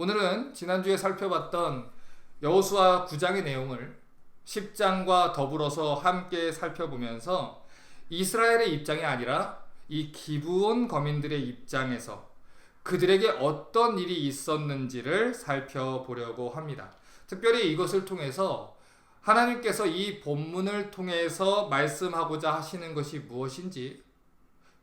오늘은 지난주에 살펴봤던 여호수아 9장의 내용을 10장과 더불어서 함께 살펴보면서 이스라엘의 입장이 아니라 이 기브온 거민들의 입장에서 그들에게 어떤 일이 있었는지를 살펴보려고 합니다. 특별히 이것을 통해서 하나님께서 이 본문을 통해서 말씀하고자 하시는 것이 무엇인지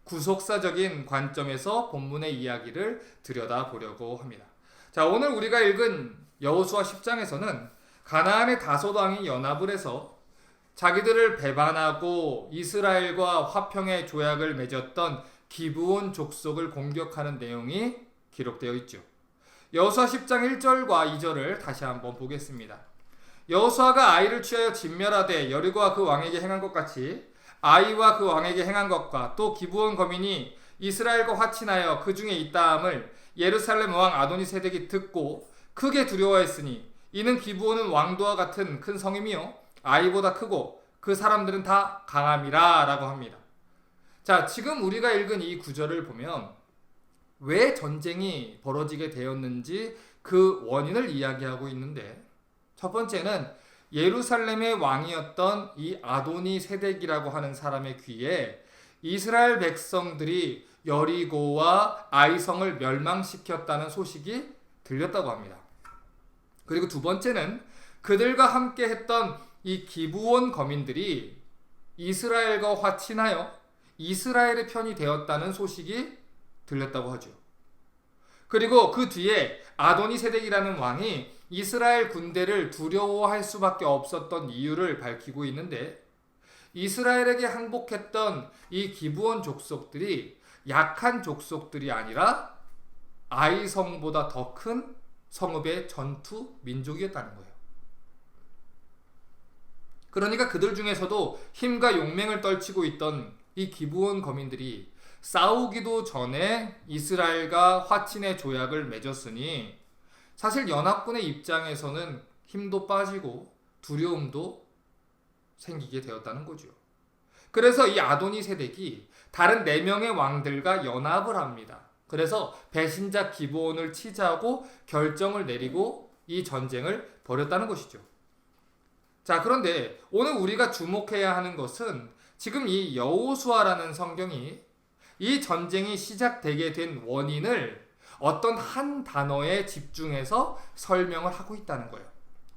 구속사적인 관점에서 본문의 이야기를 들여다보려고 합니다. 자, 오늘 우리가 읽은 여호수아 10장에서는 가나안의 다섯 왕이 연합을 해서 자기들을 배반하고 이스라엘과 화평의 조약을 맺었던 기브온 족속을 공격하는 내용이 기록되어 있죠. 여호수아 10장 1절과 2절을 다시 한번 보겠습니다. 여호수아가 아이를 취하여 진멸하되 여리고와 그 왕에게 행한 것 같이 아이와 그 왕에게 행한 것과 또 기브온 거민이 이스라엘과 화친하여 그 중에 있다함을 예루살렘 왕 아도니세덱이 듣고 크게 두려워했으니 이는 기브온은 왕도와 같은 큰 성임이요 아이보다 크고 그 사람들은 다 강함이라 라고 합니다. 자, 지금 우리가 읽은 이 구절을 보면 왜 전쟁이 벌어지게 되었는지 그 원인을 이야기하고 있는데, 첫 번째는 예루살렘의 왕이었던 이 아도니세덱이라고 하는 사람의 귀에 이스라엘 백성들이 여리고와 아이성을 멸망시켰다는 소식이 들렸다고 합니다. 그리고 두 번째는 그들과 함께 했던 이 기브온 거민들이 이스라엘과 화친하여 이스라엘의 편이 되었다는 소식이 들렸다고 하죠. 그리고 그 뒤에 아도니세덱이라는 왕이 이스라엘 군대를 두려워할 수밖에 없었던 이유를 밝히고 있는데, 이스라엘에게 항복했던 이 기브온 족속들이 약한 족속들이 아니라 아이성보다 더 큰 성읍의 전투 민족이었다는 거예요. 그러니까 그들 중에서도 힘과 용맹을 떨치고 있던 이 기브온 거민들이 싸우기도 전에 이스라엘과 화친의 조약을 맺었으니 사실 연합군의 입장에서는 힘도 빠지고 두려움도 생기게 되었다는 거죠. 그래서 이 아도니세덱이 다른 4명의 왕들과 연합을 합니다. 그래서 배신자 기브온을 치자고 결정을 내리고 이 전쟁을 벌였다는 것이죠. 자, 그런데 오늘 우리가 주목해야 하는 것은 지금 이 여호수아라는 성경이 이 전쟁이 시작되게 된 원인을 어떤 한 단어에 집중해서 설명을 하고 있다는 거예요.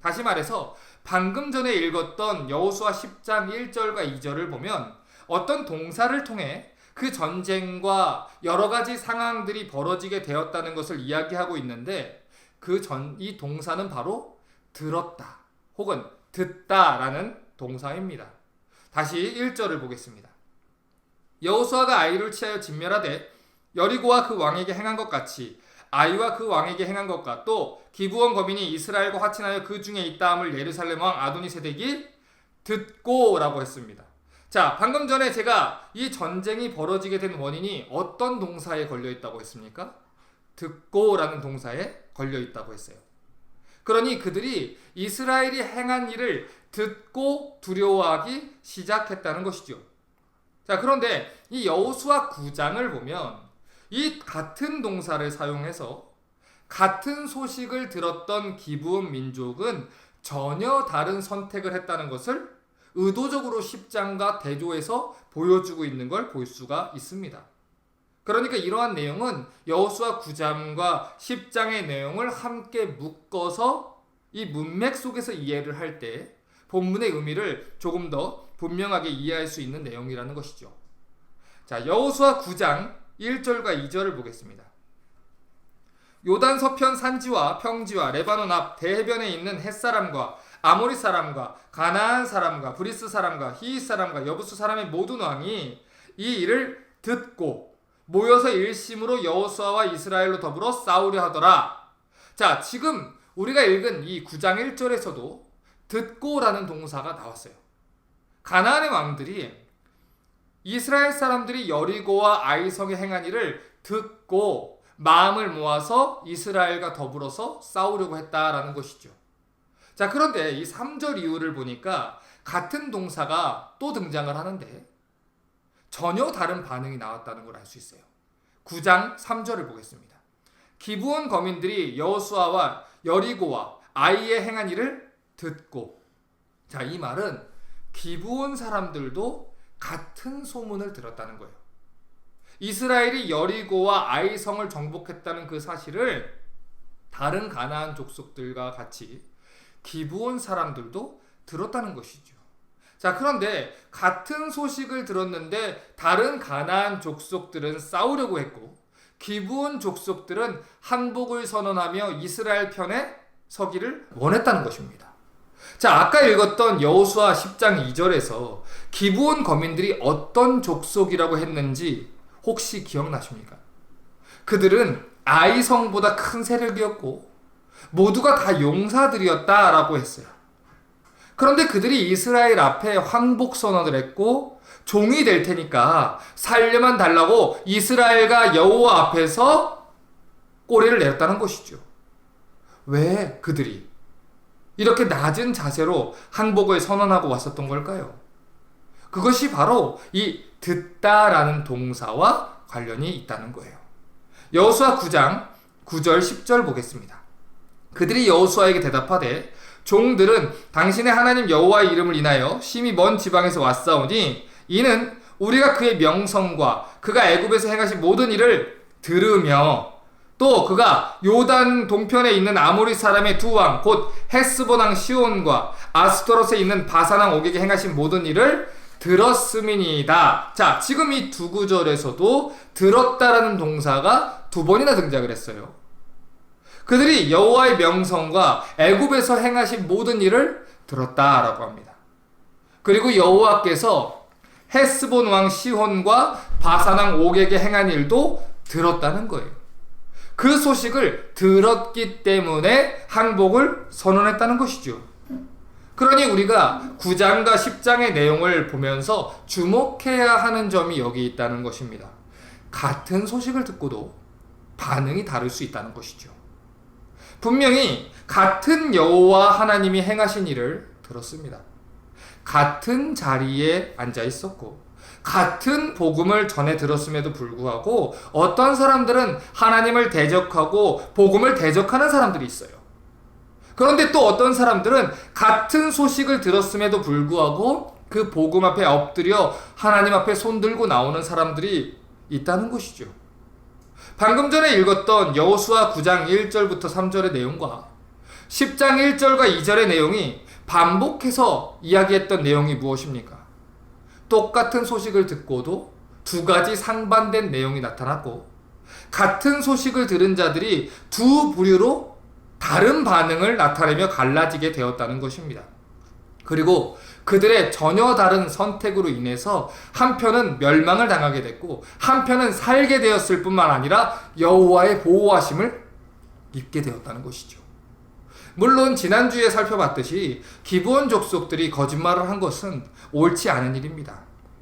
다시 말해서 방금 전에 읽었던 여호수아 10장 1절과 2절을 보면 어떤 동사를 통해 그 전쟁과 여러 가지 상황들이 벌어지게 되었다는 것을 이야기하고 있는데, 이 동사는 바로 들었다 혹은 듣다라는 동사입니다. 다시 1절을 보겠습니다. 여호수아가 아이를 취하여 진멸하되 여리고와 그 왕에게 행한 것 같이 아이와 그 왕에게 행한 것과 또 기브온 거민이 이스라엘과 화친하여 그 중에 있다함을 예루살렘 왕 아도니세덱이 듣고 라고 했습니다. 자, 방금 전에 제가 이 전쟁이 벌어지게 된 원인이 어떤 동사에 걸려 있다고 했습니까? 듣고 라는 동사에 걸려 있다고 했어요. 그러니 그들이 이스라엘이 행한 일을 듣고 두려워하기 시작했다는 것이죠. 자, 그런데 이 여호수아 9장을 보면 이 같은 동사를 사용해서 같은 소식을 들었던 기브온 민족은 전혀 다른 선택을 했다는 것을 의도적으로 10장과 대조해서 보여주고 있는 걸 볼 수가 있습니다. 그러니까 이러한 내용은 여호수아 9장과 10장의 내용을 함께 묶어서 이 문맥 속에서 이해를 할 때 본문의 의미를 조금 더 분명하게 이해할 수 있는 내용이라는 것이죠. 자, 여호수아 9장 1절과 2절을 보겠습니다. 요단 서편 산지와 평지와 레바논 앞 대해변에 있는 햇사람과 아모리 사람과 가나안 사람과 브리스 사람과 히윗 사람과 여부스 사람의 모든 왕이 이 일을 듣고 모여서 일심으로 여호수아와 이스라엘로 더불어 싸우려 하더라. 자, 지금 우리가 읽은 이 9장 1절에서도 듣고라는 동사가 나왔어요. 가나안의 왕들이 이스라엘 사람들이 여리고와 아이성에 행한 일을 듣고 마음을 모아서 이스라엘과 더불어서 싸우려고 했다라는 것이죠. 자, 그런데 이 3절 이후를 보니까 같은 동사가 또 등장을 하는데 전혀 다른 반응이 나왔다는 걸 알 수 있어요. 9장 3절을 보겠습니다. 기브온 거민들이 여호수아와 여리고와 아이에 행한 일을 듣고, 자, 이 말은 기브온 사람들도 같은 소문을 들었다는 거예요. 이스라엘이 여리고와 아이 성을 정복했다는 그 사실을 다른 가나안 족속들과 같이 기브온 사람들도 들었다는 것이죠. 자, 그런데 같은 소식을 들었는데 다른 가나안 족속들은 싸우려고 했고 기브온 족속들은 항복을 선언하며 이스라엘 편에 서기를 원했다는 것입니다. 자, 아까 읽었던 여호수아 10장 2절에서 기브온 거민들이 어떤 족속이라고 했는지 혹시 기억나십니까? 그들은 아이 성보다 큰 세력이었고 모두가 다 용사들이었다라고 했어요. 그런데 그들이 이스라엘 앞에 항복 선언을 했고 종이 될 테니까 살려만 달라고 이스라엘과 여호와 앞에서 꼬리를 내렸다는 것이죠. 왜 그들이 이렇게 낮은 자세로 항복을 선언하고 왔었던 걸까요? 그것이 바로 이 듣다라는 동사와 관련이 있다는 거예요. 여호수아 9장 9절 10절 보겠습니다. 그들이 여호수아에게 대답하되 종들은 당신의 하나님 여호와의 이름을 인하여 심히 먼 지방에서 왔사오니 이는 우리가 그의 명성과 그가 애굽에서 행하신 모든 일을 들으며 또 그가 요단 동편에 있는 아모리 사람의 두 왕 곧 헤스본 왕 시온과 아스토롯에 있는 바산 왕 옥에게 행하신 모든 일을 들었음이니이다. 자, 지금 이 두 구절에서도 들었다라는 동사가 두 번이나 등장을 했어요. 그들이 여호와의 명성과 애굽에서 행하신 모든 일을 들었다라고 합니다. 그리고 여호와께서 헤스본 왕 시혼과 바산 왕 옥에게 행한 일도 들었다는 거예요. 그 소식을 들었기 때문에 항복을 선언했다는 것이죠. 그러니 우리가 9장과 10장의 내용을 보면서 주목해야 하는 점이 여기 있다는 것입니다. 같은 소식을 듣고도 반응이 다를 수 있다는 것이죠. 분명히 같은 여호와 하나님이 행하신 일을 들었습니다. 같은 자리에 앉아 있었고 같은 복음을 전해 들었음에도 불구하고 어떤 사람들은 하나님을 대적하고 복음을 대적하는 사람들이 있어요. 그런데 또 어떤 사람들은 같은 소식을 들었음에도 불구하고 그 복음 앞에 엎드려 하나님 앞에 손들고 나오는 사람들이 있다는 것이죠. 방금 전에 읽었던 여호수아 9장 1절부터 3절의 내용과 10장 1절과 2절의 내용이 반복해서 이야기했던 내용이 무엇입니까? 똑같은 소식을 듣고도 두 가지 상반된 내용이 나타났고 같은 소식을 들은 자들이 두 부류로 다른 반응을 나타내며 갈라지게 되었다는 것입니다. 그리고 그들의 전혀 다른 선택으로 인해서 한편은 멸망을 당하게 됐고 한편은 살게 되었을 뿐만 아니라 여호와의 보호하심을 입게 되었다는 것이죠. 물론 지난주에 살펴봤듯이 기브온 족속들이 거짓말을 한 것은 옳지 않은 일입니다.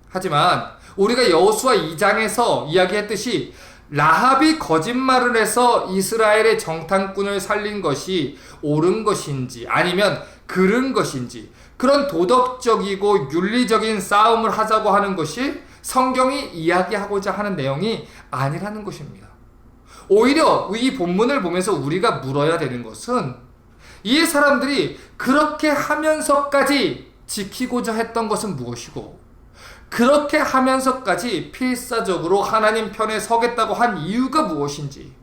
하지만 우리가 여호수아 2장에서 이야기했듯이 라합이 거짓말을 해서 이스라엘의 정탐꾼을 살린 것이 옳은 것인지 아니면 그른 것인지 그런 도덕적이고 윤리적인 싸움을 하자고 하는 것이 성경이 이야기하고자 하는 내용이 아니라는 것입니다. 오히려 이 본문을 보면서 우리가 물어야 되는 것은 이 사람들이 그렇게 하면서까지 지키고자 했던 것은 무엇이고 그렇게 하면서까지 필사적으로 하나님 편에 서겠다고 한 이유가 무엇인지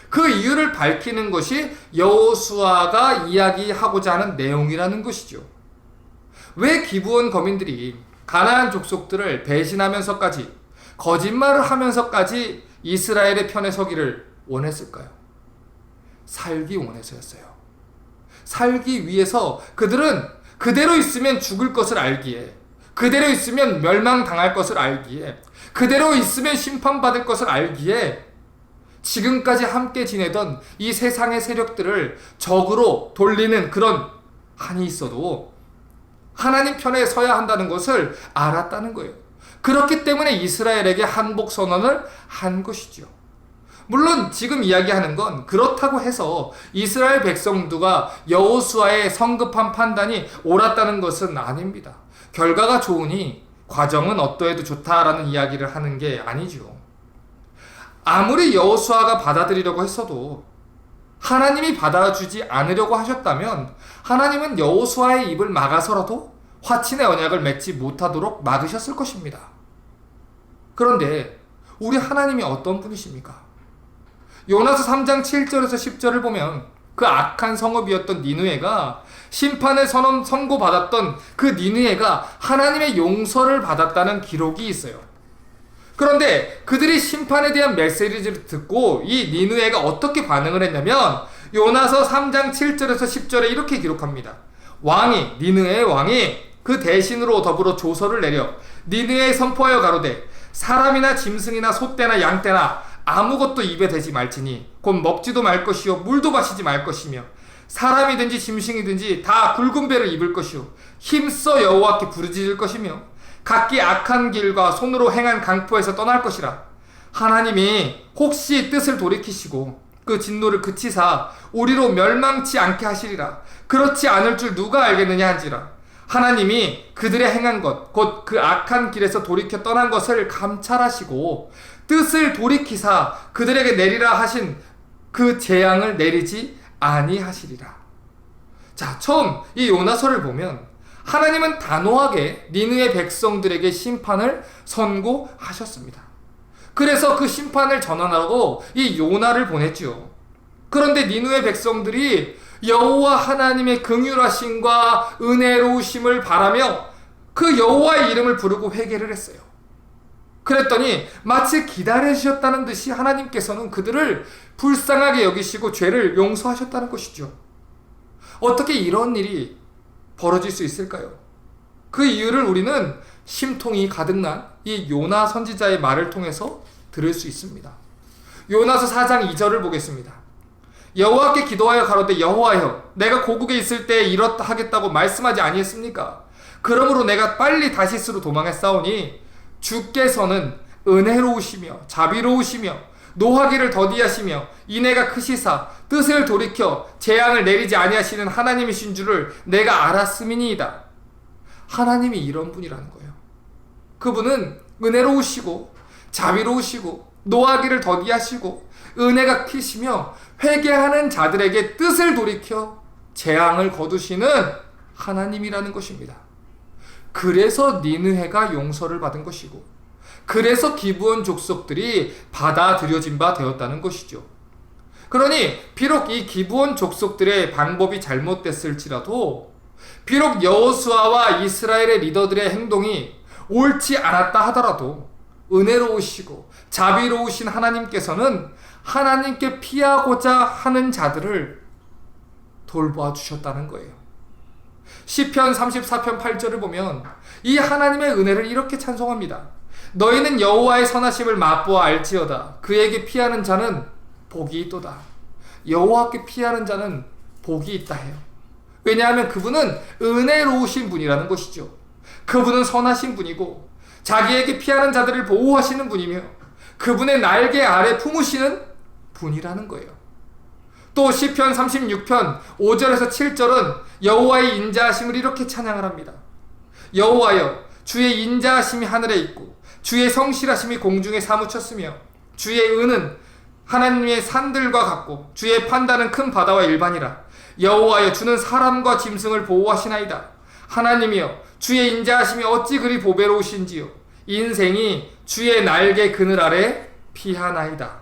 그 이유를 밝히는 것이 여호수아가 이야기하고자 하는 내용이라는 것이죠. 왜 기브온 거민들이 가나안 족속들을 배신하면서까지 거짓말을 하면서까지 이스라엘의 편에 서기를 원했을까요? 살기 원해서였어요. 살기 위해서 그들은 그대로 있으면 죽을 것을 알기에 그대로 있으면 멸망당할 것을 알기에 그대로 있으면 심판받을 것을 알기에 지금까지 함께 지내던 이 세상의 세력들을 적으로 돌리는 그런 한이 있어도 하나님 편에 서야 한다는 것을 알았다는 거예요. 그렇기 때문에 이스라엘에게 항복 선언을 한 것이죠. 물론 지금 이야기하는 건 그렇다고 해서 이스라엘 백성들과 여호수아의 성급한 판단이 옳았다는 것은 아닙니다. 결과가 좋으니 과정은 어떠해도 좋다라는 이야기를 하는 게 아니죠. 아무리 여호수아가 받아들이려고 했어도 하나님이 받아주지 않으려고 하셨다면 하나님은 여호수아의 입을 막아서라도 화친의 언약을 맺지 못하도록 막으셨을 것입니다. 그런데 우리 하나님이 어떤 분이십니까? 요나서 3장 7절에서 10절을 보면 그 악한 성읍이었던 니느웨가 심판의 선고받았던 그 니느웨가 하나님의 용서를 받았다는 기록이 있어요. 그런데 그들이 심판에 대한 메시지를 듣고 이 니느웨가 어떻게 반응을 했냐면 요나서 3장 7절에서 10절에 이렇게 기록합니다. 니느웨의 왕이 그 대신으로 더불어 조서를 내려 니느웨에 선포하여 가로되 사람이나 짐승이나 소떼나 양떼나 아무것도 입에 대지 말지니 곧 먹지도 말 것이요 물도 마시지 말 것이며 사람이든지 짐승이든지 다 굵은 배를 입을 것이요 힘써 여호와께 부르짖을 것이며 각기 악한 길과 손으로 행한 강포에서 떠날 것이라. 하나님이 혹시 뜻을 돌이키시고 그 진노를 그치사 우리로 멸망치 않게 하시리라. 그렇지 않을 줄 누가 알겠느냐 한지라. 하나님이 그들의 행한 것 곧 그 악한 길에서 돌이켜 떠난 것을 감찰하시고 뜻을 돌이키사 그들에게 내리라 하신 그 재앙을 내리지 아니하시리라. 자, 처음 이 요나서를 보면 하나님은 단호하게 니느웨 백성들에게 심판을 선고하셨습니다. 그래서 그 심판을 전환하고 이 요나를 보냈죠. 그런데 니느웨 백성들이 여호와 하나님의 긍휼하심과 은혜로우심을 바라며 그 여호와의 이름을 부르고 회개를 했어요. 그랬더니 마치 기다리셨다는 듯이 하나님께서는 그들을 불쌍하게 여기시고 죄를 용서하셨다는 것이죠. 어떻게 이런 일이 벌어질 수 있을까요? 그 이유를 우리는 심통이 가득난 이 요나 선지자의 말을 통해서 들을 수 있습니다. 요나서 4장 2절을 보겠습니다. 여호와께 기도하여 가로되 여호와여 내가 고국에 있을 때에 이렇다 하겠다고 말씀하지 아니했습니까? 그러므로 내가 빨리 다시스로 도망했사오니 주께서는 은혜로우시며 자비로우시며 노하기를 더디하시며 인애가 크시사 뜻을 돌이켜 재앙을 내리지 아니하시는 하나님이신 줄을 내가 알았음이니이다. 하나님이 이런 분이라는 거예요. 그분은 은혜로우시고 자비로우시고 노하기를 더디하시고 은혜가 크시며 회개하는 자들에게 뜻을 돌이켜 재앙을 거두시는 하나님이라는 것입니다. 그래서 니느웨가 용서를 받은 것이고 그래서 기브온 족속들이 받아들여진 바 되었다는 것이죠. 그러니 비록 이 기브온 족속들의 방법이 잘못됐을지라도 비록 여호수아와 이스라엘의 리더들의 행동이 옳지 않았다 하더라도 은혜로우시고 자비로우신 하나님께서는 하나님께 피하고자 하는 자들을 돌보아 주셨다는 거예요. 시편 34편 8절을 보면 이 하나님의 은혜를 이렇게 찬송합니다. 너희는 여호와의 선하심을 맛보아 알지어다. 그에게 피하는 자는 복이 있도다. 여호와께 피하는 자는 복이 있다 해요. 왜냐하면 그분은 은혜로우신 분이라는 것이죠. 그분은 선하신 분이고 자기에게 피하는 자들을 보호하시는 분이며 그분의 날개 아래 품으시는 분이라는 거예요. 또 시편 36편 5절에서 7절은 여호와의 인자하심을 이렇게 찬양을 합니다. 여호와여 주의 인자하심이 하늘에 있고 주의 성실하심이 공중에 사무쳤으며 주의 은은 하나님의 산들과 같고 주의 판단은 큰 바다와 일반이라. 여호와여 주는 사람과 짐승을 보호하시나이다. 하나님이여 주의 인자하심이 어찌 그리 보배로우신지요. 인생이 주의 날개 그늘 아래 피하나이다.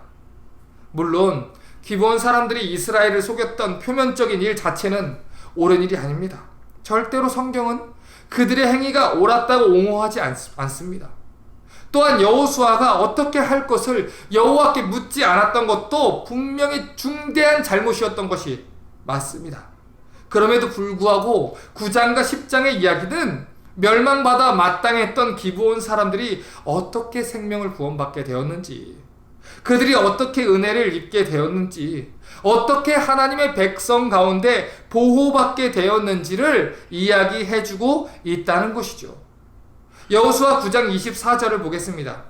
물론 기브온 사람들이 이스라엘을 속였던 표면적인 일 자체는 옳은 일이 아닙니다. 절대로 성경은 그들의 행위가 옳았다고 옹호하지 않습니다. 또한 여호수아가 어떻게 할 것을 여호와께 묻지 않았던 것도 분명히 중대한 잘못이었던 것이 맞습니다. 그럼에도 불구하고 9장과 10장의 이야기는 멸망받아 마땅했던 기브온 사람들이 어떻게 생명을 구원받게 되었는지, 그들이 어떻게 은혜를 입게 되었는지, 어떻게 하나님의 백성 가운데 보호받게 되었는지를 이야기해주고 있다는 것이죠. 여호수아 9장 24절을 보겠습니다.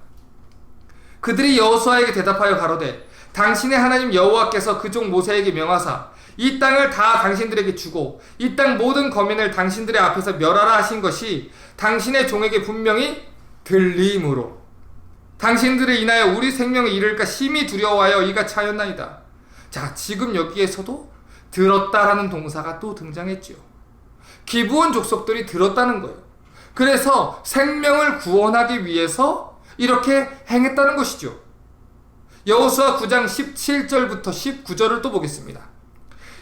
그들이 여호수아에게 대답하여 가로되 당신의 하나님 여호와께서 그 종 모세에게 명하사 이 땅을 다 당신들에게 주고 이 땅 모든 거민을 당신들의 앞에서 멸하라 하신 것이 당신의 종에게 분명히 들리므로 당신들을 인하여 우리 생명을 잃을까 심히 두려워하여 이같이 하였나이다. 자, 지금 여기에서도 들었다라는 동사가 또 등장했지요. 기브온 족속들이 들었다는 거예요. 그래서 생명을 구원하기 위해서 이렇게 행했다는 것이죠. 여호수아 9장 17절부터 19절을 또 보겠습니다.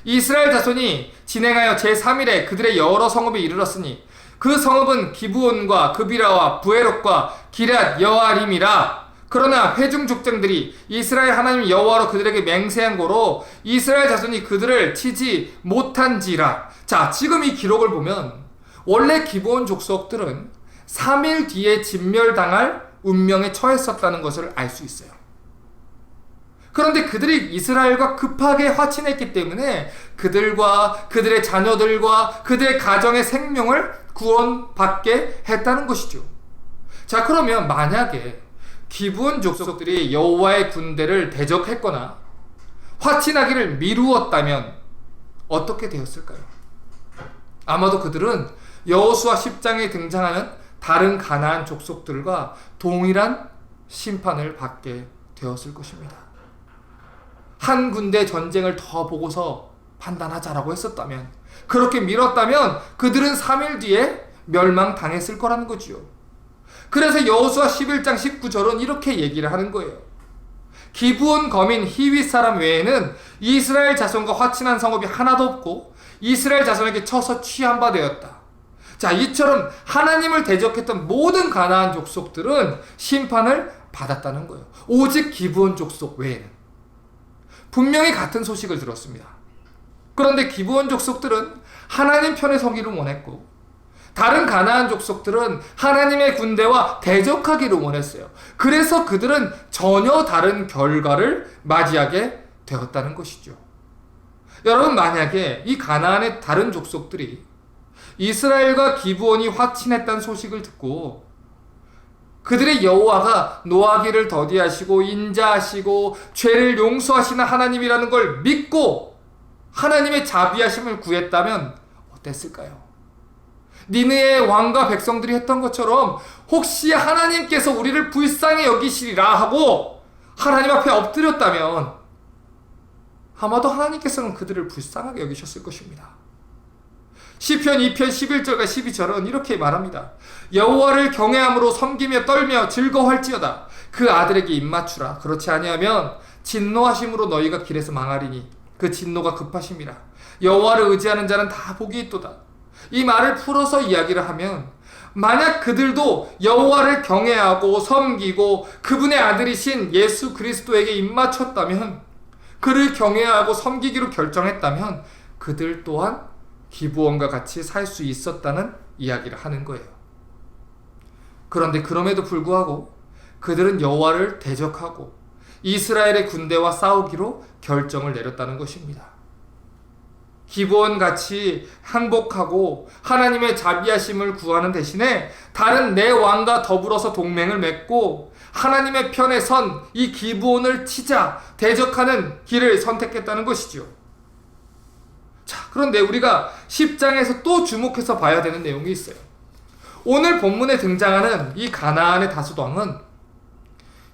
이스라엘 자손이 진행하여 제3일에 그들의 여러 성읍에 이르렀으니 그 성읍은 기브온과 그비라와 부에롯과 기럇 여아림이라. 그러나 회중 족장들이 이스라엘 하나님 여호와로 그들에게 맹세한 고로 이스라엘 자손이 그들을 치지 못한지라. 자, 지금 이 기록을 보면 원래 기브온 족속들은 3일 뒤에 진멸당할 운명에 처했었다는 것을 알 수 있어요. 그런데 그들이 이스라엘과 급하게 화친했기 때문에 그들과 그들의 자녀들과 그들의 가정의 생명을 구원받게 했다는 것이죠. 자, 그러면 만약에 기브온 족속들이 여호와의 군대를 대적했거나 화친하기를 미루었다면 어떻게 되었을까요? 아마도 그들은 여호수아 10장에 등장하는 다른 가나안 족속들과 동일한 심판을 받게 되었을 것입니다. 한 군대 전쟁을 더 보고서 판단하자라고 했었다면, 그렇게 미뤘다면 그들은 3일 뒤에 멸망당했을 거라는 거지요. 그래서 여호수아 11장 19절은 이렇게 얘기를 하는 거예요. 기브온 거민 히윗 사람 외에는 이스라엘 자손과 화친한 성읍이 하나도 없고 이스라엘 자손에게 쳐서 취한 바 되었다. 자, 이처럼 하나님을 대적했던 모든 가나안 족속들은 심판을 받았다는 거예요. 오직 기브온 족속 외에는. 분명히 같은 소식을 들었습니다. 그런데 기브온 족속들은 하나님 편에 서기를 원했고 다른 가나안 족속들은 하나님의 군대와 대적하기를 원했어요. 그래서 그들은 전혀 다른 결과를 맞이하게 되었다는 것이죠. 여러분, 만약에 이 가나안의 다른 족속들이 이스라엘과 기브온이 화친했다는 소식을 듣고 그들의 여호와가 노하기를 더디하시고 인자하시고 죄를 용서하시는 하나님이라는 걸 믿고 하나님의 자비하심을 구했다면 어땠을까요? 니느의 왕과 백성들이 했던 것처럼 혹시 하나님께서 우리를 불쌍히 여기시리라 하고 하나님 앞에 엎드렸다면 아마도 하나님께서는 그들을 불쌍하게 여기셨을 것입니다. 시편 2편 11절과 12절은 이렇게 말합니다. 여호와를 경외함으로 섬기며 떨며 즐거워할지어다. 그 아들에게 입맞추라. 그렇지 아니하면 진노하심으로 너희가 길에서 망하리니 그 진노가 급하심이라. 여호와를 의지하는 자는 다 복이 있도다. 이 말을 풀어서 이야기를 하면 만약 그들도 여호와를 경외하고 섬기고 그분의 아들이신 예수 그리스도에게 입맞췄다면, 그를 경외하고 섬기기로 결정했다면 그들 또한 기브온과 같이 살 수 있었다는 이야기를 하는 거예요. 그런데 그럼에도 불구하고 그들은 여호와를 대적하고 이스라엘의 군대와 싸우기로 결정을 내렸다는 것입니다. 기브온같이 항복하고 하나님의 자비하심을 구하는 대신에 다른 내 왕과 더불어서 동맹을 맺고 하나님의 편에 선 이 기브온을 치자 대적하는 길을 선택했다는 것이죠. 자, 그런데 우리가 10장에서 또 주목해서 봐야 되는 내용이 있어요. 오늘 본문에 등장하는 이 가나안의 다수당은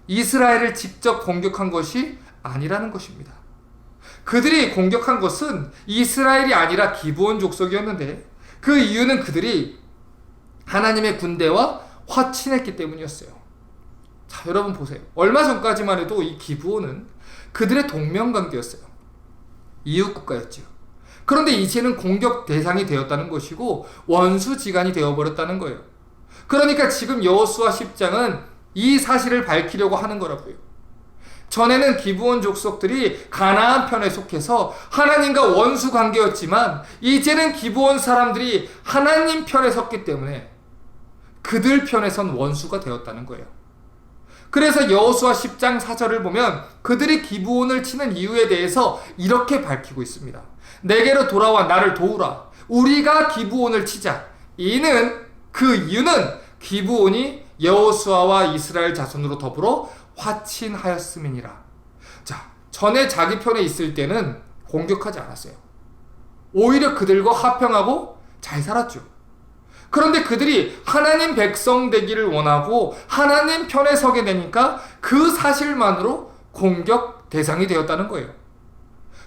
이스라엘을 직접 공격한 것이 아니라는 것입니다. 그들이 공격한 것은 이스라엘이 아니라 기브온 족속이었는데 그 이유는 그들이 하나님의 군대와 화친했기 때문이었어요. 자, 여러분 보세요. 얼마 전까지만 해도 이 기브온은 그들의 동명관계였어요. 이웃국가였죠. 그런데 이제는 공격 대상이 되었다는 것이고 원수지간이 되어버렸다는 거예요. 그러니까 지금 여호수아 10장은 이 사실을 밝히려고 하는 거라고요. 전에는 기브온 족속들이 가나안 편에 속해서 하나님과 원수 관계였지만 이제는 기브온 사람들이 하나님 편에 섰기 때문에 그들 편에 선 원수가 되었다는 거예요. 그래서 여호수아 10장 4절을 보면 그들이 기브온을 치는 이유에 대해서 이렇게 밝히고 있습니다. 내게로 돌아와 나를 도우라. 우리가 기브온을 치자. 그 이유는 기브온이 여호수아와 이스라엘 자손으로 더불어 화친하였음이니라. 자, 전에 자기 편에 있을 때는 공격하지 않았어요. 오히려 그들과 화평하고 잘 살았죠. 그런데 그들이 하나님 백성 되기를 원하고 하나님 편에 서게 되니까 그 사실만으로 공격 대상이 되었다는 거예요.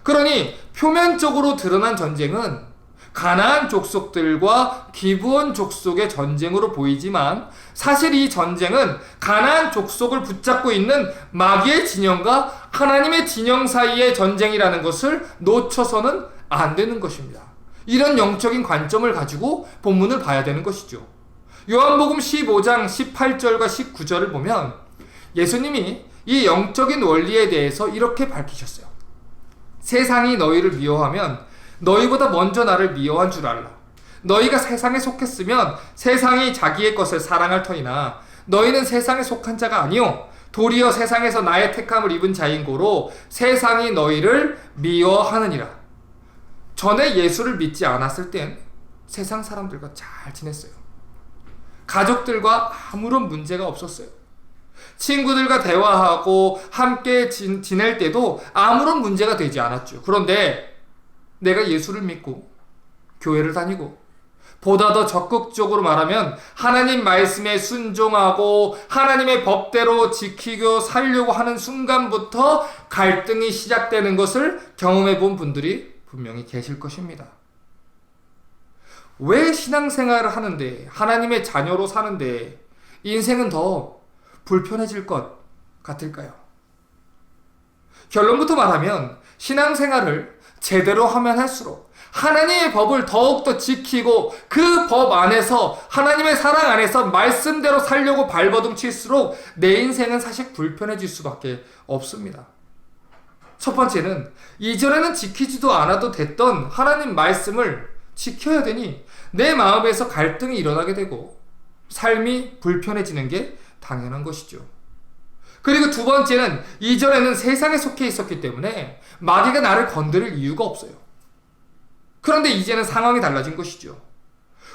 그러니 표면적으로 드러난 전쟁은 가나안 족속들과 기브온 족속의 전쟁으로 보이지만 사실 이 전쟁은 가나안 족속을 붙잡고 있는 마귀의 진영과 하나님의 진영 사이의 전쟁이라는 것을 놓쳐서는 안 되는 것입니다. 이런 영적인 관점을 가지고 본문을 봐야 되는 것이죠. 요한복음 15장 18절과 19절을 보면 예수님이 이 영적인 원리에 대해서 이렇게 밝히셨어요. 세상이 너희를 미워하면 너희보다 먼저 나를 미워한 줄 알라. 너희가 세상에 속했으면 세상이 자기의 것을 사랑할 터이나 너희는 세상에 속한 자가 아니요 도리어 세상에서 나의 택함을 입은 자인 고로 세상이 너희를 미워하느니라. 전에 예수를 믿지 않았을 땐 세상 사람들과 잘 지냈어요. 가족들과 아무런 문제가 없었어요. 친구들과 대화하고 함께 지낼 때도 아무런 문제가 되지 않았죠. 그런데 내가 예수를 믿고 교회를 다니고 보다 더 적극적으로 말하면 하나님 말씀에 순종하고 하나님의 법대로 지키고 살려고 하는 순간부터 갈등이 시작되는 것을 경험해 본 분들이 분명히 계실 것입니다. 왜 신앙생활을 하는데 하나님의 자녀로 사는데 인생은 더 불편해질 것 같을까요? 결론부터 말하면 신앙생활을 제대로 하면 할수록 하나님의 법을 더욱더 지키고 그 법 안에서 하나님의 사랑 안에서 말씀대로 살려고 발버둥 칠수록 내 인생은 사실 불편해질 수밖에 없습니다. 첫 번째는 이전에는 지키지도 않아도 됐던 하나님 말씀을 지켜야 되니 내 마음에서 갈등이 일어나게 되고 삶이 불편해지는 게 당연한 것이죠. 그리고 두 번째는 이전에는 세상에 속해 있었기 때문에 마귀가 나를 건드릴 이유가 없어요. 그런데 이제는 상황이 달라진 것이죠.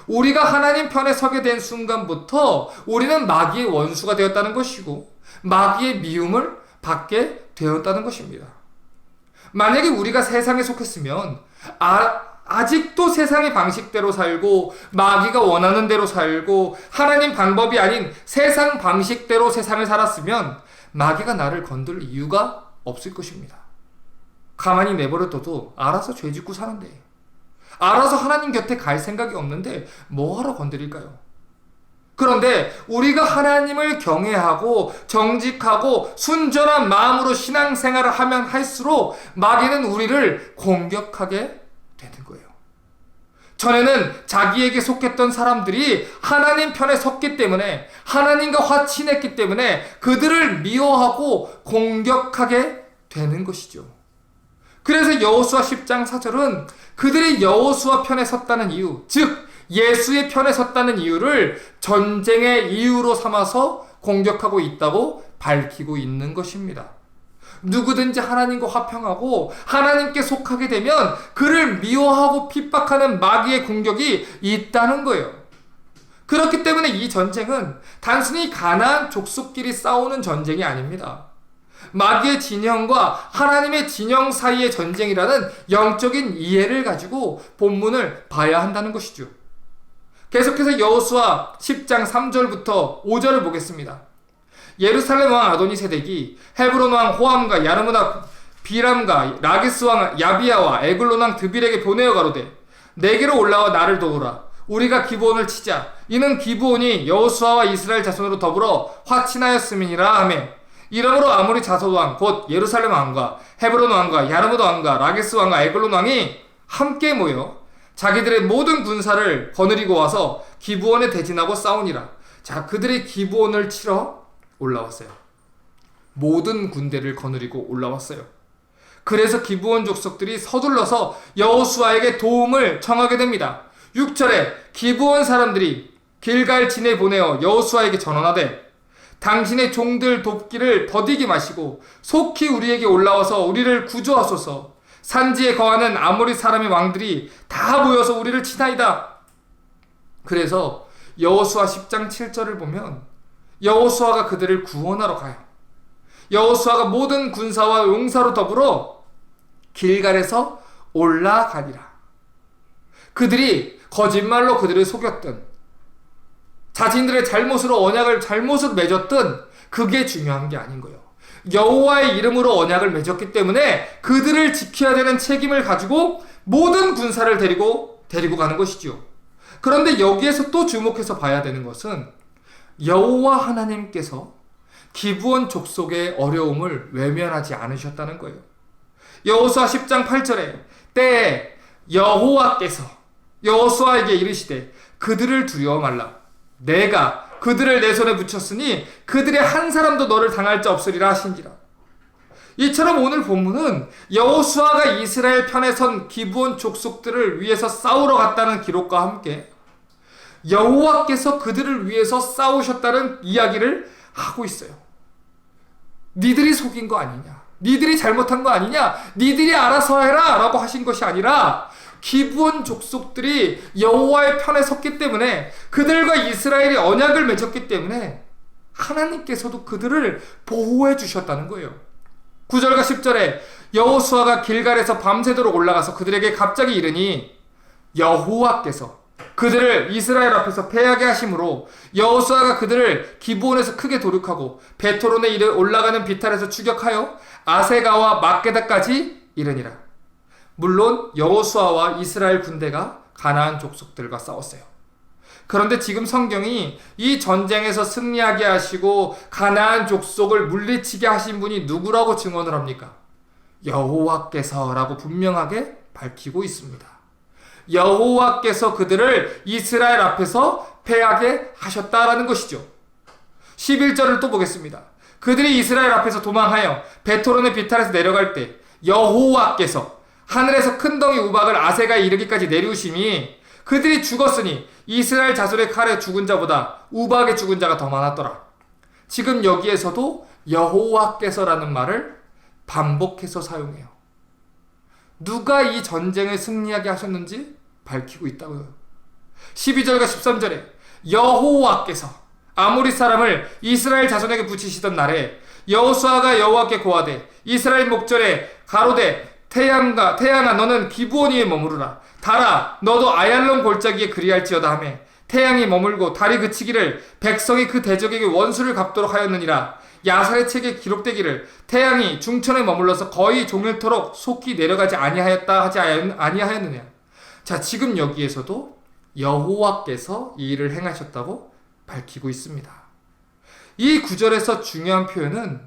우리가 하나님 편에 서게 된 순간부터 우리는 마귀의 원수가 되었다는 것이고 마귀의 미움을 받게 되었다는 것입니다. 만약에 우리가 세상에 속했으면 아직도 세상의 방식대로 살고 마귀가 원하는 대로 살고 하나님 방법이 아닌 세상 방식대로 세상을 살았으면 마귀가 나를 건들 이유가 없을 것입니다. 가만히 내버려둬도 알아서 죄 짓고 사는데 알아서 하나님 곁에 갈 생각이 없는데 뭐하러 건드릴까요? 그런데 우리가 하나님을 경외하고 정직하고 순전한 마음으로 신앙생활을 하면 할수록 마귀는 우리를 공격하게 되는 거예요. 전에는 자기에게 속했던 사람들이 하나님 편에 섰기 때문에 하나님과 화친했기 때문에 그들을 미워하고 공격하게 되는 것이죠. 그래서 여호수아 10장 4절은 그들이 여호수아 편에 섰다는 이유, 즉 예수의 편에 섰다는 이유를 전쟁의 이유로 삼아서 공격하고 있다고 밝히고 있는 것입니다. 누구든지 하나님과 화평하고 하나님께 속하게 되면 그를 미워하고 핍박하는 마귀의 공격이 있다는 거예요. 그렇기 때문에 이 전쟁은 단순히 가나안 족속끼리 싸우는 전쟁이 아닙니다. 마귀의 진영과 하나님의 진영 사이의 전쟁이라는 영적인 이해를 가지고 본문을 봐야 한다는 것이죠. 계속해서 여호수아 10장 3절부터 5절을 보겠습니다. 예루살렘 왕 아도니세덱이 헤브론 왕 호암과 야르문 왕 비람과 라기스 왕 야비야와 에글론 왕 드빌에게 보내어 가로되 내게로 올라와 나를 도우라. 우리가 기브온을 치자. 이는 기브온이 여호수아와 이스라엘 자손으로 더불어 화친하였음이니라 하매 이러므로 아모리 자손 왕 곧 예루살렘 왕과 헤브론 왕과 야르문 왕과 라기스 왕과 에글론 왕이 함께 모여 자기들의 모든 군사를 거느리고 와서 기브온에 대진하고 싸우니라. 자, 그들이 기브온을 치러 올라왔어요. 모든 군대를 거느리고 올라왔어요. 그래서 기브온 족속들이 서둘러서 여호수아에게 도움을 청하게 됩니다. 6절에 기브온 사람들이 길갈 진에 보내어 여호수아에게 전언하되 당신의 종들 돕기를 더디게 마시고 속히 우리에게 올라와서 우리를 구조하소서. 산지에 거하는 아모리 사람의 왕들이 다 모여서 우리를 치나이다. 그래서 여호수아 10장 7절을 보면 여호수아가 그들을 구원하러 가요. 여호수아가 모든 군사와 용사로 더불어 길갈에서 올라가니라. 그들이 거짓말로 그들을 속였던 자신들의 잘못으로 언약을 잘못으로 맺었든 그게 중요한 게 아닌 거예요. 여호와의 이름으로 언약을 맺었기 때문에 그들을 지켜야 되는 책임을 가지고 모든 군사를 데리고 가는 것이지요. 그런데 여기에서 또 주목해서 봐야 되는 것은 여호와 하나님께서 기브온 족속의 어려움을 외면하지 않으셨다는 거예요. 여호수아 10장 8절에 때에 여호와께서 여호수아에게 이르시되 그들을 두려워 말라. 내가 그들을 내 손에 붙였으니 그들의 한 사람도 너를 당할 자 없으리라 하신지라. 이처럼 오늘 본문은 여호수아가 이스라엘 편에 선 기브온 족속들을 위해서 싸우러 갔다는 기록과 함께 여호와께서 그들을 위해서 싸우셨다는 이야기를 하고 있어요. 니들이 속인 거 아니냐, 니들이 잘못한 거 아니냐, 니들이 알아서 해라 라고 하신 것이 아니라 기브온 족속들이 여호와의 편에 섰기 때문에, 그들과 이스라엘이 언약을 맺었기 때문에 하나님께서도 그들을 보호해 주셨다는 거예요. 9절과 10절에 여호수아가 길갈에서 밤새도록 올라가서 그들에게 갑자기 이르니 여호와께서 그들을 이스라엘 앞에서 패하게 하심으로 여호수아가 그들을 기브온에서 크게 도륙하고 베토론에 이르 올라가는 비탈에서 추격하여 아세가와 막게다까지 이르니라. 물론 여호수아와 이스라엘 군대가 가나안 족속들과 싸웠어요. 그런데 지금 성경이 이 전쟁에서 승리하게 하시고 가나안 족속을 물리치게 하신 분이 누구라고 증언을 합니까? 여호와께서라고 분명하게 밝히고 있습니다. 여호와께서 그들을 이스라엘 앞에서 패하게 하셨다라는 것이죠. 11절을 또 보겠습니다. 그들이 이스라엘 앞에서 도망하여 베토론의 비탈에서 내려갈 때 여호와께서 하늘에서 큰 덩이 우박을 아세가에 이르기까지 내리우심이 그들이 죽었으니 이스라엘 자손의 칼에 죽은 자보다 우박에 죽은 자가 더 많았더라. 지금 여기에서도 여호와께서라는 말을 반복해서 사용해요. 누가 이 전쟁을 승리하게 하셨는지 밝히고 있다고요. 12절과 13절에 여호와께서 아모리 사람을 이스라엘 자손에게 붙이시던 날에 여호수아가 여호와께 고하되 이스라엘 목전에 가로되 태양아 너는 기브온 위에 머무르라. 달아 너도 아얄론 골짜기에 그리할지어다 하매 태양이 머물고 달이 그치기를 백성이 그 대적에게 원수를 갚도록 하였느니라. 야살의 책에 기록되기를 태양이 중천에 머물러서 거의 종일토록 속히 내려가지 아니하였다 하지 아니하였느냐. 자, 지금 여기에서도 여호와께서 이 일을 행하셨다고 밝히고 있습니다. 이 구절에서 중요한 표현은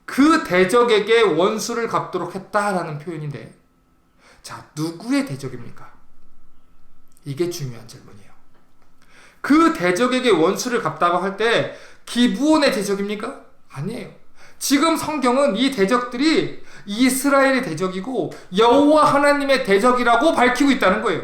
그 대적에게 원수를 갚도록 했다라는 표현인데, 자, 누구의 대적입니까? 이게 중요한 질문이에요. 그 대적에게 원수를 갚다고 할 때 기브온의 대적입니까? 아니에요. 지금 성경은 이 대적들이 이스라엘의 대적이고 여호와 하나님의 대적이라고 밝히고 있다는 거예요.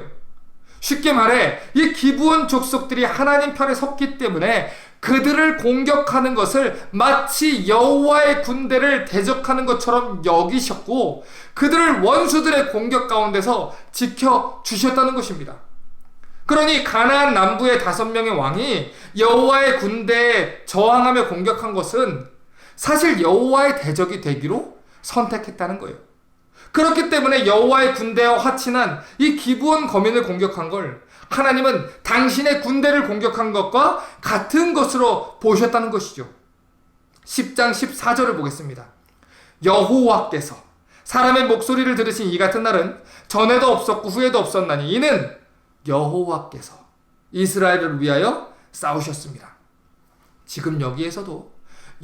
쉽게 말해 이 기브온 족속들이 하나님 편에 섰기 때문에 그들을 공격하는 것을 마치 여호와의 군대를 대적하는 것처럼 여기셨고 그들을 원수들의 공격 가운데서 지켜주셨다는 것입니다. 그러니 가나안 남부의 5명의 왕이 여호와의 군대에 저항하며 공격한 것은 사실 여호와의 대적이 되기로 선택했다는 거예요. 그렇기 때문에 여호와의 군대와 화친한 이 기브온 거민을 공격한 걸 하나님은 당신의 군대를 공격한 것과 같은 것으로 보셨다는 것이죠. 10장 14절을 보겠습니다. 여호와께서 사람의 목소리를 들으신 이 같은 날은 전에도 없었고 후에도 없었나니 이는 여호와께서 이스라엘을 위하여 싸우셨습니다. 지금 여기에서도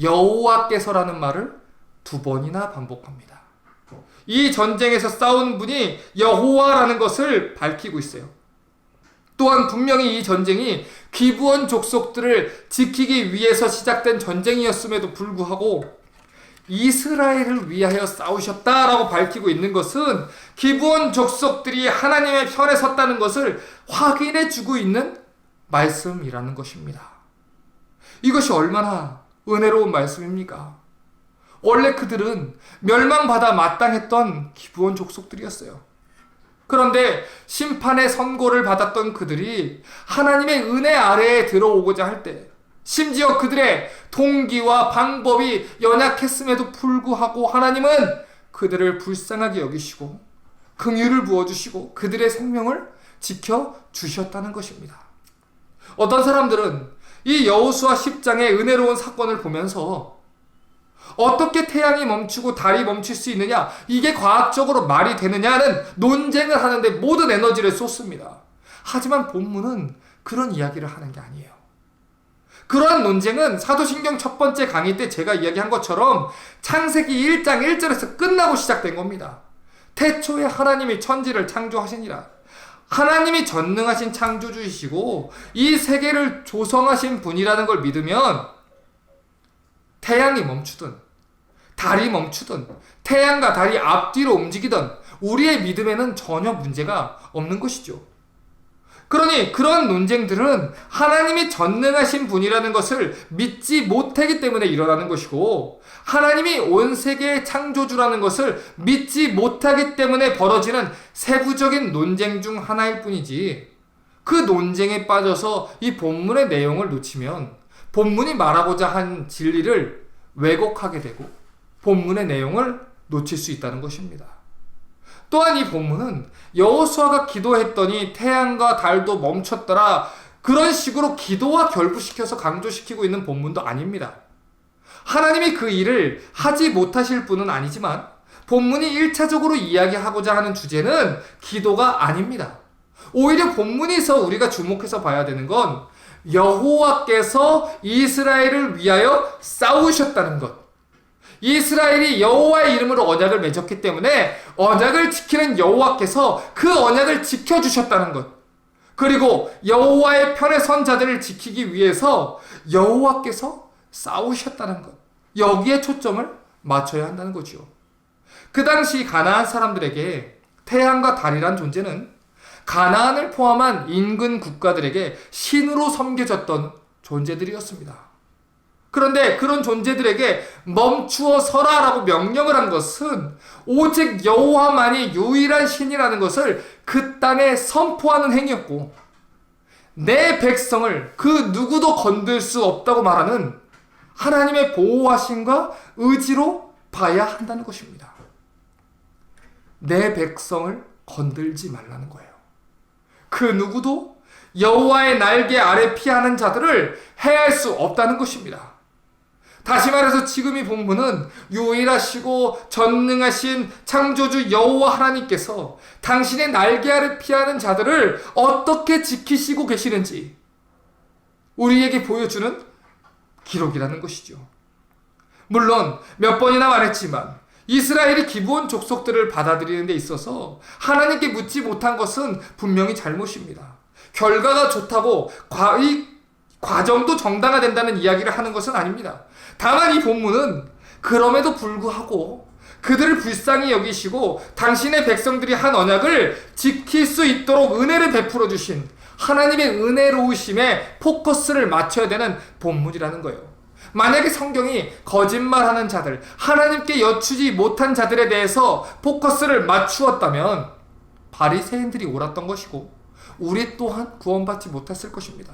여호와께서라는 말을 2번이나 반복합니다. 이 전쟁에서 싸운 분이 여호와라는 것을 밝히고 있어요. 또한 분명히 이 전쟁이 기브온 족속들을 지키기 위해서 시작된 전쟁이었음에도 불구하고 이스라엘을 위하여 싸우셨다라고 밝히고 있는 것은 기브온 족속들이 하나님의 편에 섰다는 것을 확인해 주고 있는 말씀이라는 것입니다. 이것이 얼마나 은혜로운 말씀입니까? 원래 그들은 멸망받아 마땅했던 기브온 족속들이었어요. 그런데 심판의 선고를 받았던 그들이 하나님의 은혜 아래에 들어오고자 할 때, 심지어 그들의 동기와 방법이 연약했음에도 불구하고 하나님은 그들을 불쌍하게 여기시고 긍휼을 부어주시고 그들의 생명을 지켜주셨다는 것입니다. 어떤 사람들은 이 여호수아 10장의 은혜로운 사건을 보면서 어떻게 태양이 멈추고 달이 멈출 수 있느냐, 이게 과학적으로 말이 되느냐는 논쟁을 하는데 모든 에너지를 쏟습니다. 하지만 본문은 그런 이야기를 하는 게 아니에요. 그러한 논쟁은 사도신경 첫 번째 강의 때 제가 이야기한 것처럼 창세기 1장 1절에서 끝나고 시작된 겁니다. 태초에 하나님이 천지를 창조하시니라. 하나님이 전능하신 창조주이시고 이 세계를 조성하신 분이라는 걸 믿으면 태양이 멈추든 달이 멈추든 태양과 달이 앞뒤로 움직이든 우리의 믿음에는 전혀 문제가 없는 것이죠. 그러니 그런 논쟁들은 하나님이 전능하신 분이라는 것을 믿지 못하기 때문에 일어나는 것이고, 하나님이 온 세계의 창조주라는 것을 믿지 못하기 때문에 벌어지는 세부적인 논쟁 중 하나일 뿐이지, 그 논쟁에 빠져서 이 본문의 내용을 놓치면 본문이 말하고자 한 진리를 왜곡하게 되고 본문의 내용을 놓칠 수 있다는 것입니다. 또한 이 본문은 여호수아가 기도했더니 태양과 달도 멈췄더라, 그런 식으로 기도와 결부시켜서 강조시키고 있는 본문도 아닙니다. 하나님이 그 일을 하지 못하실 분은 아니지만 본문이 1차적으로 이야기하고자 하는 주제는 기도가 아닙니다. 오히려 본문에서 우리가 주목해서 봐야 되는 건 여호와께서 이스라엘을 위하여 싸우셨다는 것, 이스라엘이 여호와의 이름으로 언약을 맺었기 때문에 언약을 지키는 여호와께서 그 언약을 지켜주셨다는 것, 그리고 여호와의 편에 선 자들을 지키기 위해서 여호와께서 싸우셨다는 것, 여기에 초점을 맞춰야 한다는 거죠. 그 당시 가나안 사람들에게 태양과 달이란 존재는 가나안을 포함한 인근 국가들에게 신으로 섬겨졌던 존재들이었습니다. 그런데 그런 존재들에게 멈추어 서라라고 명령을 한 것은 오직 여호와만이 유일한 신이라는 것을 그 땅에 선포하는 행위였고, 내 백성을 그 누구도 건들 수 없다고 말하는 하나님의 보호하심과 의지로 봐야 한다는 것입니다. 내 백성을 건들지 말라는 거예요. 그 누구도 여호와의 날개 아래 피하는 자들을 해할 수 없다는 것입니다. 다시 말해서 지금 이 본문은 유일하시고 전능하신 창조주 여호와 하나님께서 당신의 날개 아래 피하는 자들을 어떻게 지키시고 계시는지 우리에게 보여주는 기록이라는 것이죠. 물론 몇 번이나 말했지만 이스라엘이 기브온 족속들을 받아들이는 데 있어서 하나님께 묻지 못한 것은 분명히 잘못입니다. 결과가 좋다고 이 과정도 정당화된다는 이야기를 하는 것은 아닙니다. 다만 이 본문은 그럼에도 불구하고 그들을 불쌍히 여기시고 당신의 백성들이 한 언약을 지킬 수 있도록 은혜를 베풀어 주신 하나님의 은혜로우심에 포커스를 맞춰야 되는 본문이라는 거예요. 만약에 성경이 거짓말하는 자들, 하나님께 여추지 못한 자들에 대해서 포커스를 맞추었다면 바리새인들이 옳았던 것이고 우리 또한 구원받지 못했을 것입니다.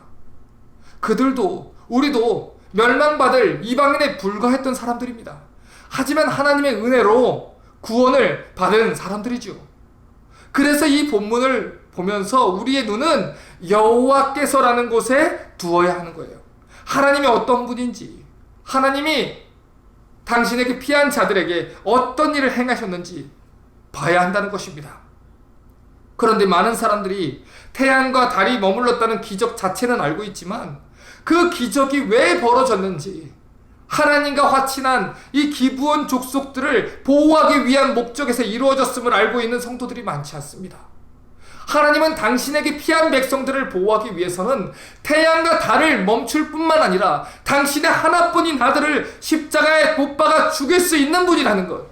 그들도 우리도 멸망받을 이방인에 불과했던 사람들입니다. 하지만 하나님의 은혜로 구원을 받은 사람들이죠. 그래서 이 본문을 보면서 우리의 눈은 여호와께서라는 곳에 두어야 하는 거예요. 하나님이 어떤 분인지, 하나님이 당신에게 피한 자들에게 어떤 일을 행하셨는지 봐야 한다는 것입니다. 그런데 많은 사람들이 태양과 달이 머물렀다는 기적 자체는 알고 있지만 그 기적이 왜 벌어졌는지, 하나님과 화친한 이 기브온 족속들을 보호하기 위한 목적에서 이루어졌음을 알고 있는 성도들이 많지 않습니다. 하나님은 당신에게 피한 백성들을 보호하기 위해서는 태양과 달을 멈출 뿐만 아니라 당신의 하나뿐인 아들을 십자가에 못 박아 죽일 수 있는 분이라는 것,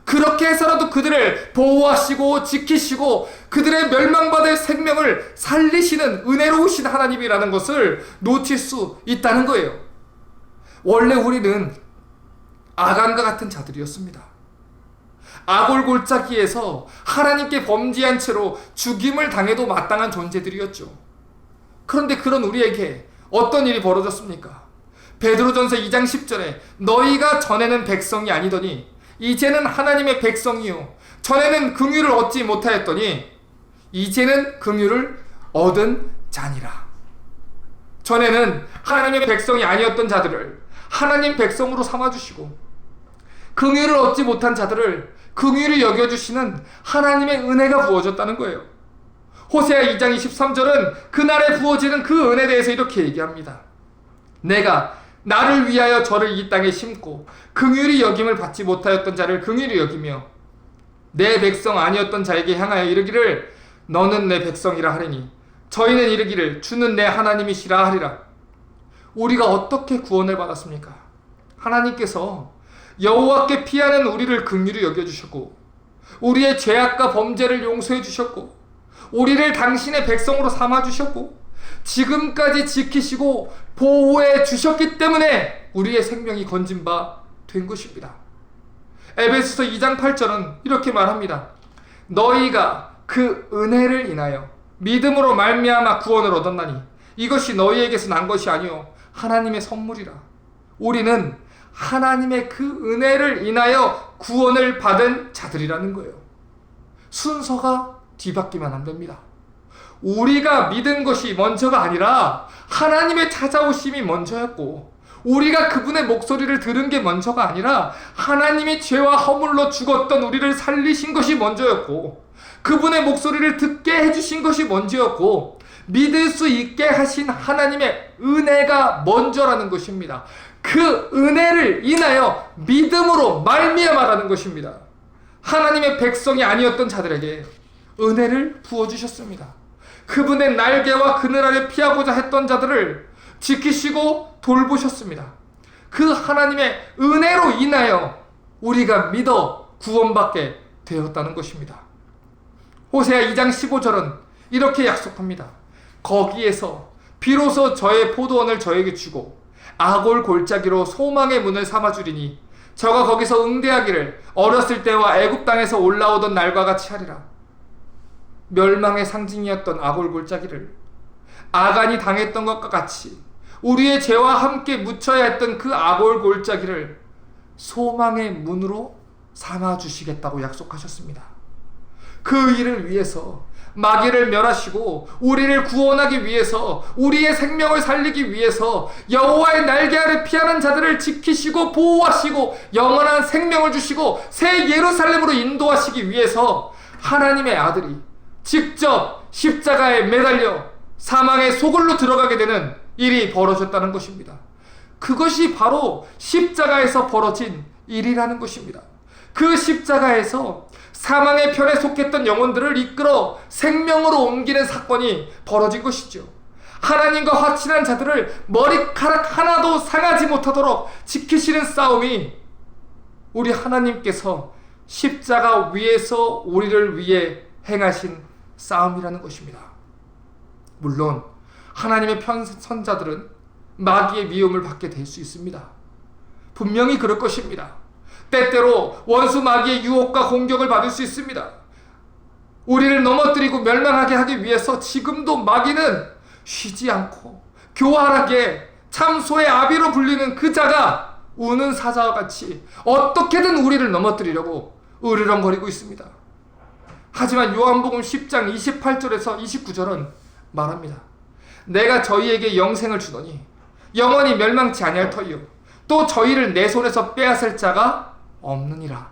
그렇게 해서라도 그들을 보호하시고 지키시고 그들의 멸망받을 생명을 살리시는 은혜로우신 하나님이라는 것을 놓칠 수 있다는 거예요. 원래 우리는 아간과 같은 자들이었습니다. 아골 골짜기에서 하나님께 범죄한 채로 죽임을 당해도 마땅한 존재들이었죠. 그런데 그런 우리에게 어떤 일이 벌어졌습니까? 베드로전서 2장 10절에 너희가 전에는 백성이 아니더니 이제는 하나님의 백성이요 전에는 긍휼을 얻지 못하였더니 이제는 긍휼을 얻은 자니라. 전에는 하나님의 백성이 아니었던 자들을 하나님 백성으로 삼아주시고, 긍휼을 얻지 못한 자들을 긍휼히 여겨주시는 하나님의 은혜가 부어졌다는 거예요. 호세아 2장 23절은 그날에 부어지는 그 은혜에 대해서 이렇게 얘기합니다. 내가 나를 위하여 저를 이 땅에 심고 긍휼히 여김을 받지 못하였던 자를 긍휼히 여기며 내 백성 아니었던 자에게 향하여 이르기를 너는 내 백성이라 하리니 저희는 이르기를 주는 내 하나님이시라 하리라. 우리가 어떻게 구원을 받았습니까? 하나님께서 여호와께 피하는 우리를 긍휼히 여겨주셨고, 우리의 죄악과 범죄를 용서해 주셨고, 우리를 당신의 백성으로 삼아주셨고, 지금까지 지키시고 보호해 주셨기 때문에 우리의 생명이 건진 바 된 것입니다. 에베소서 2장 8절은 이렇게 말합니다. 너희가 그 은혜를 인하여 믿음으로 말미암아 구원을 얻었나니 이것이 너희에게서 난 것이 아니요 하나님의 선물이라. 우리는 하나님의 그 은혜를 인하여 구원을 받은 자들이라는 거예요. 순서가 뒤바뀌면 안 됩니다. 우리가 믿은 것이 먼저가 아니라 하나님의 찾아오심이 먼저였고, 우리가 그분의 목소리를 들은 게 먼저가 아니라 하나님이 죄와 허물로 죽었던 우리를 살리신 것이 먼저였고, 그분의 목소리를 듣게 해주신 것이 먼저였고, 믿을 수 있게 하신 하나님의 은혜가 먼저라는 것입니다. 그 은혜를 인하여 믿음으로 말미암아라는 것입니다. 하나님의 백성이 아니었던 자들에게 은혜를 부어주셨습니다. 그분의 날개와 그늘 아래 피하고자 했던 자들을 지키시고 돌보셨습니다. 그 하나님의 은혜로 인하여 우리가 믿어 구원받게 되었다는 것입니다. 호세아 2장 15절은 이렇게 약속합니다. 거기에서 비로소 저의 포도원을 저에게 주고 아골 골짜기로 소망의 문을 삼아주리니 저가 거기서 응대하기를 어렸을 때와 애굽 땅에서 올라오던 날과 같이 하리라. 멸망의 상징이었던 아골 골짜기를 아간이 당했던 것과 같이 우리의 죄와 함께 묻혀야 했던 그 아골 골짜기를 소망의 문으로 삼아주시겠다고 약속하셨습니다. 그 일을 위해서 마귀를 멸하시고 우리를 구원하기 위해서, 우리의 생명을 살리기 위해서 여호와의 날개 아래 피하는 자들을 지키시고 보호하시고 영원한 생명을 주시고 새 예루살렘으로 인도하시기 위해서 하나님의 아들이 직접 십자가에 매달려 사망의 소굴로 들어가게 되는 일이 벌어졌다는 것입니다. 그것이 바로 십자가에서 벌어진 일이라는 것입니다. 그 십자가에서 사망의 편에 속했던 영혼들을 이끌어 생명으로 옮기는 사건이 벌어진 것이죠. 하나님과 화친한 자들을 머리카락 하나도 상하지 못하도록 지키시는 싸움이 우리 하나님께서 십자가 위에서 우리를 위해 행하신 싸움이라는 것입니다. 물론 하나님의 선자들은 마귀의 미움을 받게 될 수 있습니다. 분명히 그럴 것입니다. 때때로 원수 마귀의 유혹과 공격을 받을 수 있습니다. 우리를 넘어뜨리고 멸망하게 하기 위해서 지금도 마귀는 쉬지 않고 교활하게 참소의 아비로 불리는 그 자가 우는 사자와 같이 어떻게든 우리를 넘어뜨리려고 으르렁거리고 있습니다. 하지만 요한복음 10장 28절에서 29절은 말합니다. 내가 저희에게 영생을 주더니 영원히 멸망치 아니할 터이요 또 저희를 내 손에서 빼앗을 자가 없느니라.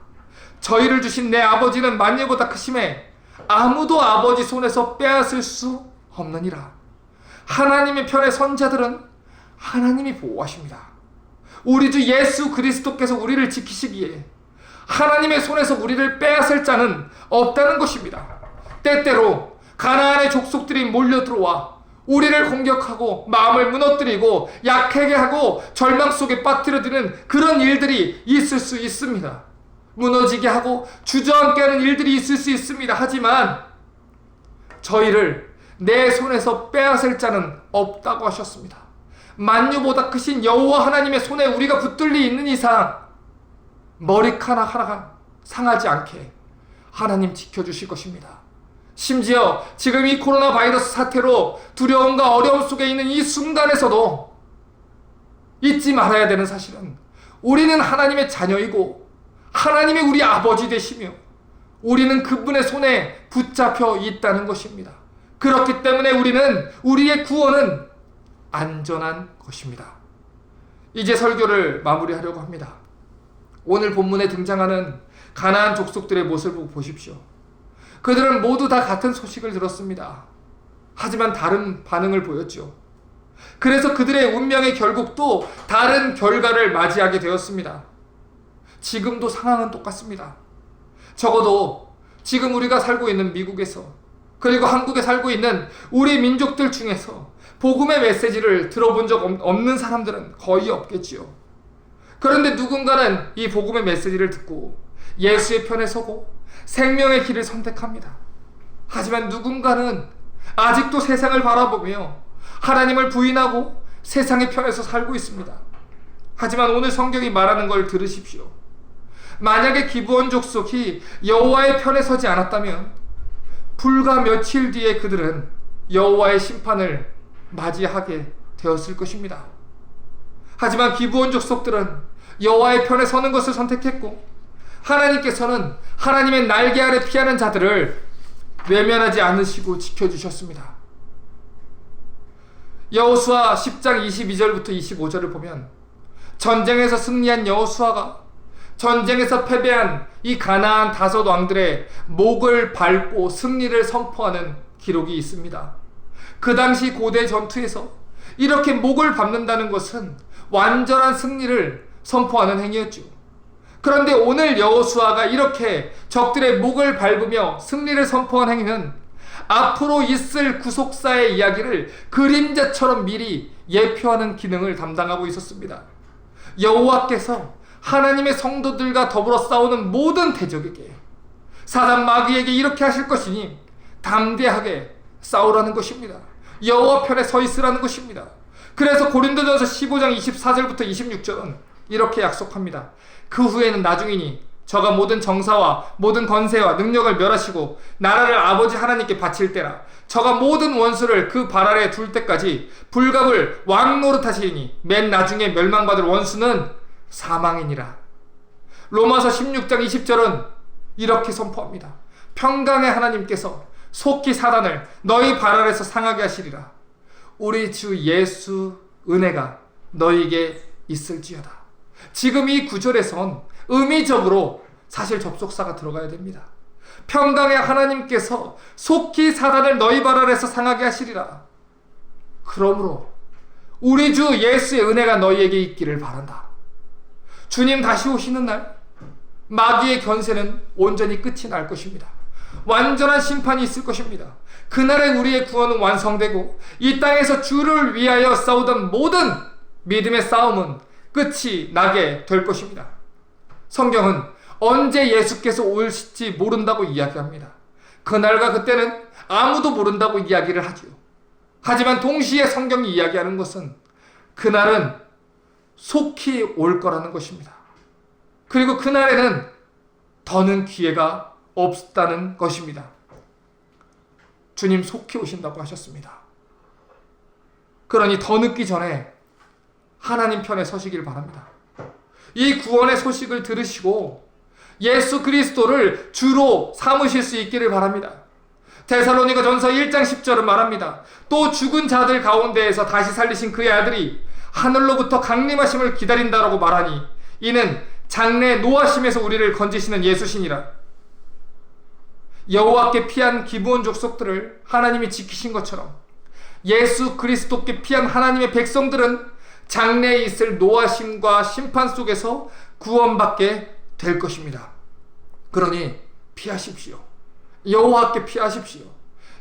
저희를 주신 내 아버지는 만유보다 크심에 아무도 아버지 손에서 빼앗을 수 없느니라. 하나님의 편의 선자들은 하나님이 보호하십니다. 우리 주 예수 그리스도께서 우리를 지키시기에 하나님의 손에서 우리를 빼앗을 자는 없다는 것입니다. 때때로 가나안의 족속들이 몰려 들어와 우리를 공격하고 마음을 무너뜨리고 약하게 하고 절망 속에 빠뜨려드는 그런 일들이 있을 수 있습니다. 무너지게 하고 주저앉게 하는 일들이 있을 수 있습니다. 하지만 저희를 내 손에서 빼앗을 자는 없다고 하셨습니다. 만유보다 크신 여호와 하나님의 손에 우리가 붙들려 있는 이상 머리카락 하나가 상하지 않게 하나님 지켜주실 것입니다. 심지어 지금 이 코로나 바이러스 사태로 두려움과 어려움 속에 있는 이 순간에서도 잊지 말아야 되는 사실은 우리는 하나님의 자녀이고 하나님의 우리 아버지 되시며 우리는 그분의 손에 붙잡혀 있다는 것입니다. 그렇기 때문에 우리는 우리의 구원은 안전한 것입니다. 이제 설교를 마무리하려고 합니다. 오늘 본문에 등장하는 가나안 족속들의 모습을 보십시오. 그들은 모두 다 같은 소식을 들었습니다. 하지만 다른 반응을 보였죠. 그래서 그들의 운명의 결국도 다른 결과를 맞이하게 되었습니다. 지금도 상황은 똑같습니다. 적어도 지금 우리가 살고 있는 미국에서, 그리고 한국에 살고 있는 우리 민족들 중에서 복음의 메시지를 들어본 적 없는 사람들은 거의 없겠지요. 그런데 누군가는 이 복음의 메시지를 듣고 예수의 편에 서고 생명의 길을 선택합니다. 하지만 누군가는 아직도 세상을 바라보며 하나님을 부인하고 세상의 편에서 살고 있습니다. 하지만 오늘 성경이 말하는 걸 들으십시오. 만약에 기브온 족속이 여호와의 편에 서지 않았다면 불과 며칠 뒤에 그들은 여호와의 심판을 맞이하게 되었을 것입니다. 하지만 기브온 족속들은 여호와의 편에 서는 것을 선택했고, 하나님께서는 하나님의 날개 아래 피하는 자들을 외면하지 않으시고 지켜주셨습니다. 여호수아 10장 22절부터 25절을 보면 전쟁에서 승리한 여호수아가 전쟁에서 패배한 이 가나안 다섯 왕들의 목을 밟고 승리를 선포하는 기록이 있습니다. 그 당시 고대 전투에서 이렇게 목을 밟는다는 것은 완전한 승리를 선포하는 행위였죠. 그런데 오늘 여호수아가 이렇게 적들의 목을 밟으며 승리를 선포한 행위는 앞으로 있을 구속사의 이야기를 그림자처럼 미리 예표하는 기능을 담당하고 있었습니다. 여호와께서 하나님의 성도들과 더불어 싸우는 모든 대적에게, 사단 마귀에게 이렇게 하실 것이니 담대하게 싸우라는 것입니다. 여호와 편에 서 있으라는 것입니다. 그래서 고린도전서 15장 24절부터 26절은 이렇게 약속합니다. 그 후에는 나중이니 저가 모든 정사와 모든 권세와 능력을 멸하시고 나라를 아버지 하나님께 바칠 때라. 저가 모든 원수를 그 발 아래 둘 때까지 불갑을 왕 노릇하시니 맨 나중에 멸망받을 원수는 사망이니라. 로마서 16장 20절은 이렇게 선포합니다. 평강의 하나님께서 속히 사단을 너희 발 아래서 상하게 하시리라. 우리 주 예수 은혜가 너희에게 있을지어다. 지금 이 구절에선 의미적으로 사실 접속사가 들어가야 됩니다. 평강의 하나님께서 속히 사단을 너희 발 아래서 상하게 하시리라. 그러므로 우리 주 예수의 은혜가 너희에게 있기를 바란다. 주님 다시 오시는 날 마귀의 견세는 온전히 끝이 날 것입니다. 완전한 심판이 있을 것입니다. 그날에 우리의 구원은 완성되고 이 땅에서 주를 위하여 싸우던 모든 믿음의 싸움은 끝이 나게 될 것입니다. 성경은 언제 예수께서 오실지 모른다고 이야기합니다. 그날과 그때는 아무도 모른다고 이야기를 하죠. 하지만 동시에 성경이 이야기하는 것은 그날은 속히 올 거라는 것입니다. 그리고 그날에는 더는 기회가 없다는 것입니다. 주님 속히 오신다고 하셨습니다. 그러니 더 늦기 전에 하나님 편에 서시길 바랍니다. 이 구원의 소식을 들으시고 예수 그리스도를 주로 삼으실 수 있기를 바랍니다. 데살로니가 전서 1장 10절은 말합니다. 또 죽은 자들 가운데에서 다시 살리신 그의 아들이 하늘로부터 강림하심을 기다린다라고 말하니 이는 장래 노하심에서 우리를 건지시는 예수시니라. 여호와께 피한 기브온 족속들을 하나님이 지키신 것처럼 예수 그리스도께 피한 하나님의 백성들은 장래에 있을 노하심과 심판 속에서 구원받게 될 것입니다. 그러니 피하십시오. 여호와께 피하십시오.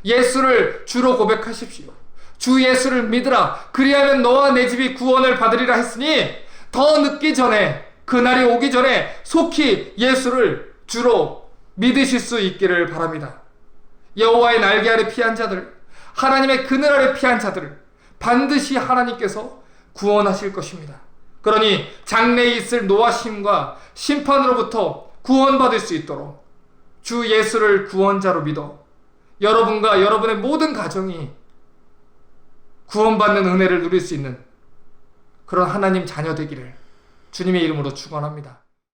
예수를 주로 고백하십시오. 주 예수를 믿으라. 그리하면 너와 내 집이 구원을 받으리라 했으니 더 늦기 전에, 그날이 오기 전에 속히 예수를 주로 믿으실 수 있기를 바랍니다. 여호와의 날개 아래 피한 자들, 하나님의 그늘 아래 피한 자들을 반드시 하나님께서 구원하실 것입니다. 그러니 장래에 있을 노하심과 심판으로부터 구원받을 수 있도록 주 예수를 구원자로 믿어 여러분과 여러분의 모든 가정이 구원받는 은혜를 누릴 수 있는 그런 하나님 자녀 되기를 주님의 이름으로 축원합니다.